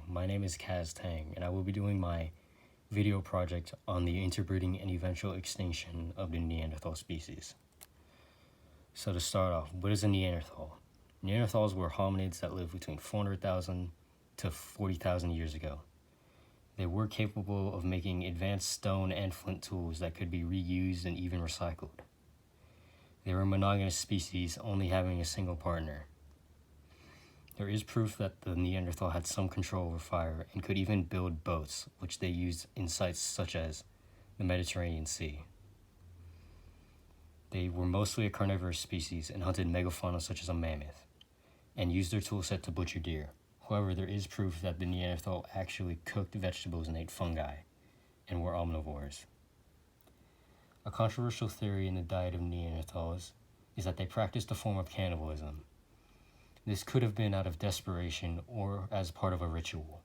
my name is Kaz Tang, and I will be doing my video project on the interbreeding and eventual extinction of the Neanderthal species. So to start off, what is a Neanderthal? Neanderthals were hominids that lived between 400,000 to 40,000 years ago. They were capable of making advanced stone and flint tools that could be reused and even recycled. They were a monogamous species, only having a single partner. There is proof that the Neanderthal had some control over fire and could even build boats, which they used in sites such as the Mediterranean Sea. They were mostly a carnivorous species and hunted megafauna such as a mammoth, and used their toolset to butcher deer. However, there is proof that the Neanderthal actually cooked vegetables and ate fungi, and were omnivores. A controversial theory in the diet of Neanderthals is that they practiced a form of cannibalism. This could have been out of desperation or as part of a ritual.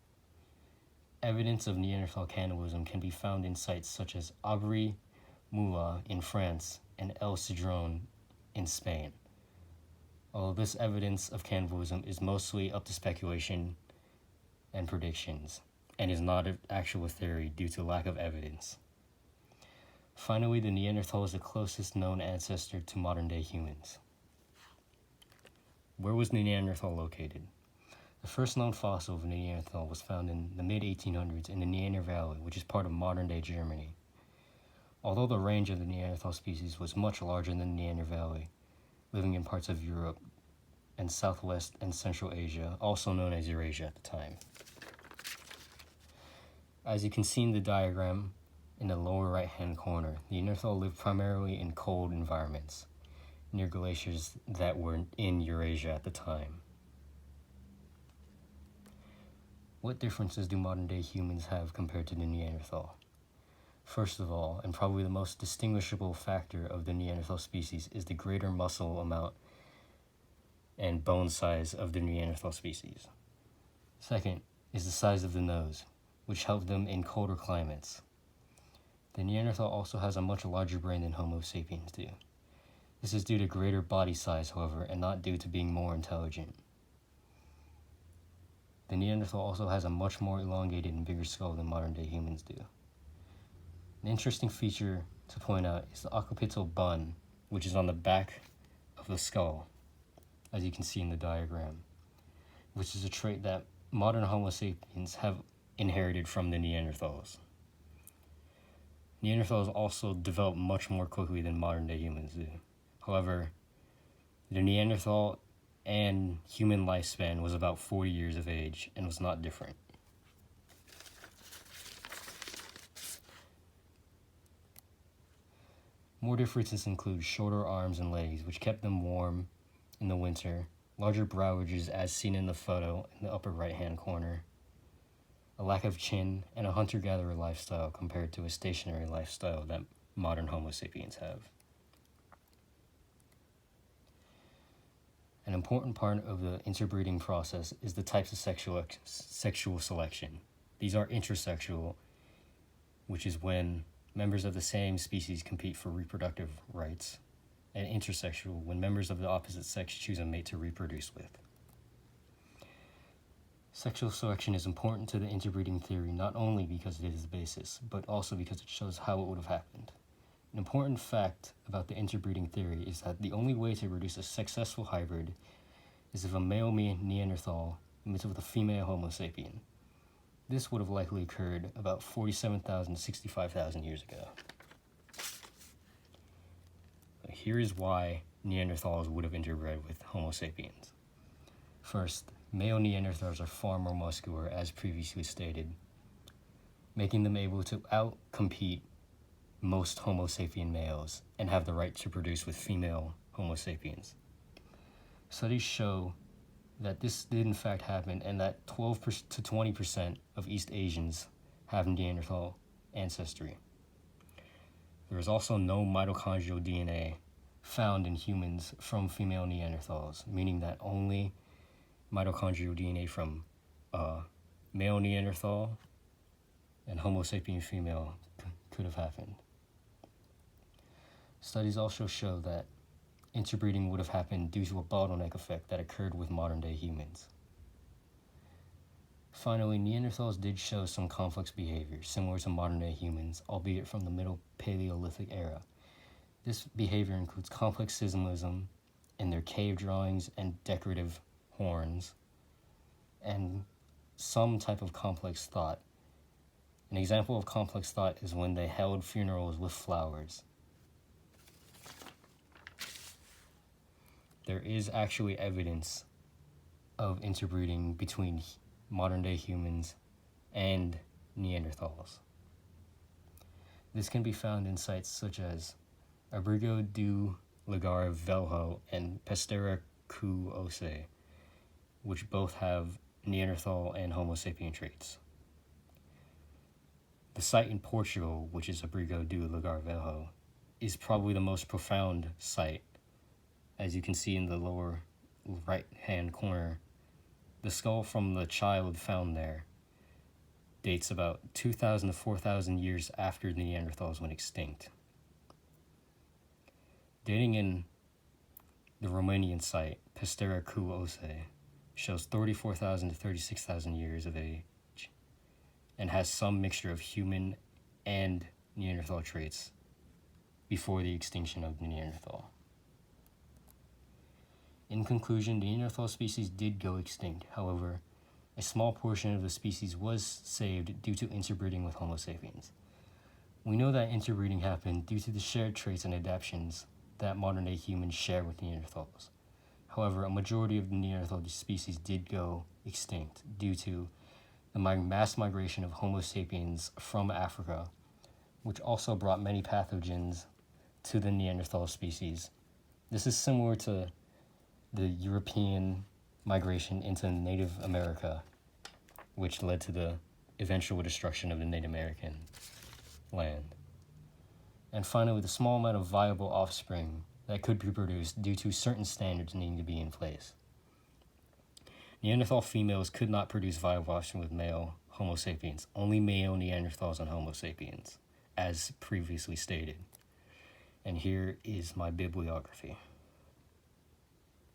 Evidence of Neanderthal cannibalism can be found in sites such as Aubry Moula in France and El Cedron in Spain. Although this evidence of cannibalism is mostly up to speculation and predictions, and is not an actual theory due to lack of evidence. Finally, the Neanderthal is the closest known ancestor to modern-day humans. Where was the Neanderthal located? The first known fossil of Neanderthal was found in the mid-1800s in the Neander Valley, which is part of modern-day Germany. Although the range of the Neanderthal species was much larger than the Neander Valley, living in parts of Europe and Southwest and Central Asia, also known as Eurasia at the time. As you can see in the diagram in the lower right-hand corner, the Neanderthal lived primarily in cold environments, near glaciers that were in Eurasia at the time. What differences do modern-day humans have compared to the Neanderthal? First of all, and probably the most distinguishable factor of the Neanderthal species, is the greater muscle amount and bone size of the Neanderthal species. Second is the size of the nose, which helped them in colder climates. The Neanderthal also has a much larger brain than Homo sapiens do. This is due to greater body size, however, and not due to being more intelligent. The Neanderthal also has a much more elongated and bigger skull than modern-day humans do. An interesting feature to point out is the occipital bun, which is on the back of the skull, as you can see in the diagram, which is a trait that modern Homo sapiens have inherited from the Neanderthals. Neanderthals also developed much more quickly than modern-day humans do. However, the Neanderthal and human lifespan was about 40 years of age and was not different. More differences include shorter arms and legs, which kept them warm in the winter, larger brow ridges as seen in the photo in the upper right-hand corner, a lack of chin, and a hunter-gatherer lifestyle compared to a stationary lifestyle that modern Homo sapiens have. An important part of the interbreeding process is the types of sexual selection. These are intersexual, which is when members of the same species compete for reproductive rights, and intersexual, when members of the opposite sex choose a mate to reproduce with. Sexual selection is important to the interbreeding theory not only because it is the basis, but also because it shows how it would have happened. An important fact about the interbreeding theory is that the only way to produce a successful hybrid is if a male Neanderthal mates with a female Homo sapien. This would have likely occurred about 47,000 to 65,000 years ago. Here is why Neanderthals would have interbred with Homo sapiens. First, male Neanderthals are far more muscular, as previously stated, making them able to outcompete most Homo sapien males and have the right to produce with female Homo sapiens. Studies show that this did in fact happen, and that 12 to 20% of East Asians have Neanderthal ancestry. There is also no mitochondrial DNA found in humans from female Neanderthals, meaning that only mitochondrial DNA from male Neanderthal and Homo sapien female could have happened. Studies also show that interbreeding would have happened due to a bottleneck effect that occurred with modern-day humans. Finally, Neanderthals did show some complex behavior, similar to modern-day humans, albeit from the Middle Paleolithic era. This behavior includes complex symbolism in their cave drawings and decorative horns, and some type of complex thought. An example of complex thought is when they held funerals with flowers. There is actually evidence of interbreeding between modern-day humans and Neanderthals. This can be found in sites such as Abrigo do Lugar Velho and Pestera cu Osse, which both have Neanderthal and Homo sapien traits. The site in Portugal, which is Abrigo do Lugar Velho, is probably the most profound site. As you can see in the lower right-hand corner, the skull from the child found there dates about 2,000 to 4,000 years after the Neanderthals went extinct. Dating in the Romanian site, Pestera cu Osse, shows 34,000 to 36,000 years of age and has some mixture of human and Neanderthal traits before the extinction of the Neanderthal. In conclusion, the Neanderthal species did go extinct. However, a small portion of the species was saved due to interbreeding with Homo sapiens. We know that interbreeding happened due to the shared traits and adaptations that modern-day humans share with Neanderthals. However, a majority of the Neanderthal species did go extinct due to the mass migration of Homo sapiens from Africa, which also brought many pathogens to the Neanderthal species. This is similar to the European migration into Native America, which led to the eventual destruction of the Native American land. And finally, the small amount of viable offspring that could be produced due to certain standards needing to be in place. Neanderthal females could not produce viable offspring with male Homo sapiens, only male Neanderthals and Homo sapiens, as previously stated. And here is my bibliography.